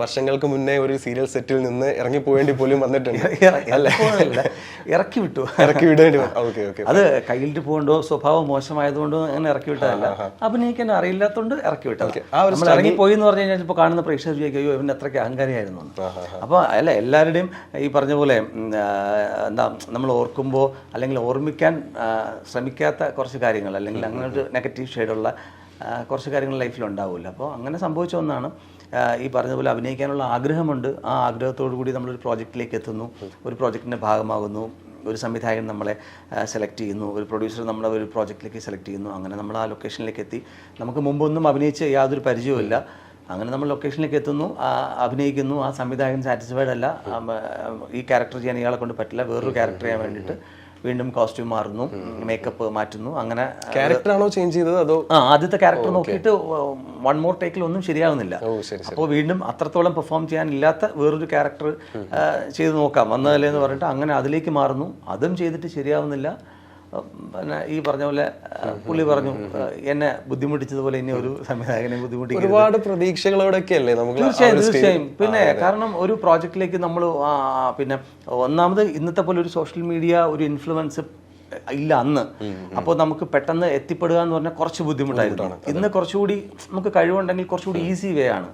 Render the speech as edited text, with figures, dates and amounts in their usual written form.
വർഷങ്ങൾക്ക് മുന്നേ ഒരു സീരിയൽ സെറ്റിൽ നിന്ന് ഇറങ്ങി പോവേണ്ടി പോലും വന്നിട്ടുണ്ട്. ഇറക്കി വിട്ടു, ഇറക്കി വിടേണ്ടി വന്നു. Okay okay. അത് കയ്യിലിട്ട് പോകണ്ടോ സ്വഭാവം മോശമായതുകൊണ്ടോ അങ്ങനെ ഇറക്കി വിട്ടതല്ല, അഭിനയിക്കാൻ അറിയില്ലാത്തതുകൊണ്ട് ഇറക്കി വിട്ടത്. നമ്മൾ ഇറങ്ങിപ്പോയി എന്ന് പറഞ്ഞു കഴിഞ്ഞാൽ ഇപ്പോൾ കാണുന്ന പ്രേക്ഷകർ ചോദിക്കും അയ്യോ ഇവന് അത്രയ്ക്ക് അഹങ്കാരിയായിരുന്നു. അപ്പോൾ അല്ല, എല്ലാവരുടെയും ഈ പറഞ്ഞ പോലെ എന്താ നമ്മൾ ഓർക്കുമ്പോൾ അല്ലെങ്കിൽ ഓർമ്മിക്കാൻ ശ്രമിക്കാത്ത കുറച്ച് കാര്യങ്ങൾ അല്ലെങ്കിൽ അങ്ങനെ ഒരു നെഗറ്റീവ് ഷെയ്ഡുള്ള കുറച്ച് കാര്യങ്ങൾ ലൈഫിലുണ്ടാവില്ല. അപ്പോൾ അങ്ങനെ സംഭവിച്ച ഒന്നാണ്. ഈ പറഞ്ഞതുപോലെ അഭിനയിക്കാനുള്ള ആഗ്രഹമുണ്ട്. ആ ആഗ്രഹത്തോടു കൂടി നമ്മളൊരു പ്രോജക്റ്റിലേക്ക് എത്തുന്നു, ഒരു പ്രോജക്റ്റിൻ്റെ ഭാഗമാകുന്നു, ഒരു സംവിധായകൻ നമ്മളെ സെലക്ട് ചെയ്യുന്നു, ഒരു പ്രൊഡ്യൂസർ നമ്മളെ ഒരു പ്രോജക്റ്റിലേക്ക് സെലക്ട് ചെയ്യുന്നു. അങ്ങനെ നമ്മൾ ആ ലൊക്കേഷനിലേക്ക് എത്തി. നമുക്ക് മുമ്പൊന്നും അഭിനയിച്ച് യാതൊരു പരിചയവുമില്ല. അങ്ങനെ നമ്മൾ ലൊക്കേഷനിലേക്ക് എത്തുന്നു, അഭിനയിക്കുന്നു. ആ സംവിധായകൻ സാറ്റിസ്ഫൈഡ് അല്ല, ഈ ക്യാരക്ടർ ചെയ്യാൻ ഇയാളെ കൊണ്ട് പറ്റില്ല, വേറൊരു ക്യാരക്ടർ ചെയ്യാൻ വേണ്ടിയിട്ട് വീണ്ടും കോസ്റ്റ്യൂം മാറുന്നു, മേക്കപ്പ് മാറ്റുന്നു. അങ്ങനെ ക്യാരക്ടറാണോ ചേഞ്ച് ചെയ്തത് അതോ ആദ്യത്തെ ക്യാരക്ടർ നോക്കിയിട്ട് 1 more ടേക്കിൽ ഒന്നും ശരിയാവുന്നില്ല. അപ്പോൾ വീണ്ടും അത്രത്തോളം പെർഫോം ചെയ്യാനില്ലാത്ത വേറൊരു ക്യാരക്ടർ ചെയ്ത് നോക്കാം വന്നതല്ലേ എന്ന് പറഞ്ഞിട്ട് അങ്ങനെ അതിലേക്ക് മാറുന്നു. അതും ചെയ്തിട്ട് ശരിയാവുന്നില്ല. പിന്നെ ഈ പറഞ്ഞ പോലെ പുള്ളി പറഞ്ഞു എന്നെ ബുദ്ധിമുട്ടിച്ചതുപോലെ ഇനി ഒരു സംവിധായകനെ ബുദ്ധിമുട്ടിക്കും. ഒരുപാട് പ്രതീക്ഷകളോടൊക്കെ അല്ലേ നമുക്ക്? തീർച്ചയായും. പിന്നെ കാരണം ഒരു പ്രോജക്റ്റിലേക്ക് നമ്മൾ പിന്നെ ഒന്നാമത് ഇന്നത്തെ പോലെ ഒരു സോഷ്യൽ മീഡിയ ഒരു ഇൻഫ്ലുവൻസ് ഇല്ല അന്ന്. അപ്പോൾ നമുക്ക് പെട്ടെന്ന് എത്തിപ്പെടുക എന്ന് പറഞ്ഞാൽ കുറച്ച് ബുദ്ധിമുട്ടായിരുന്നു. ഇന്ന് കുറച്ചുകൂടി നമുക്ക് കഴിവുണ്ടെങ്കിൽ കുറച്ചുകൂടി ഈസി വേ ആണ്.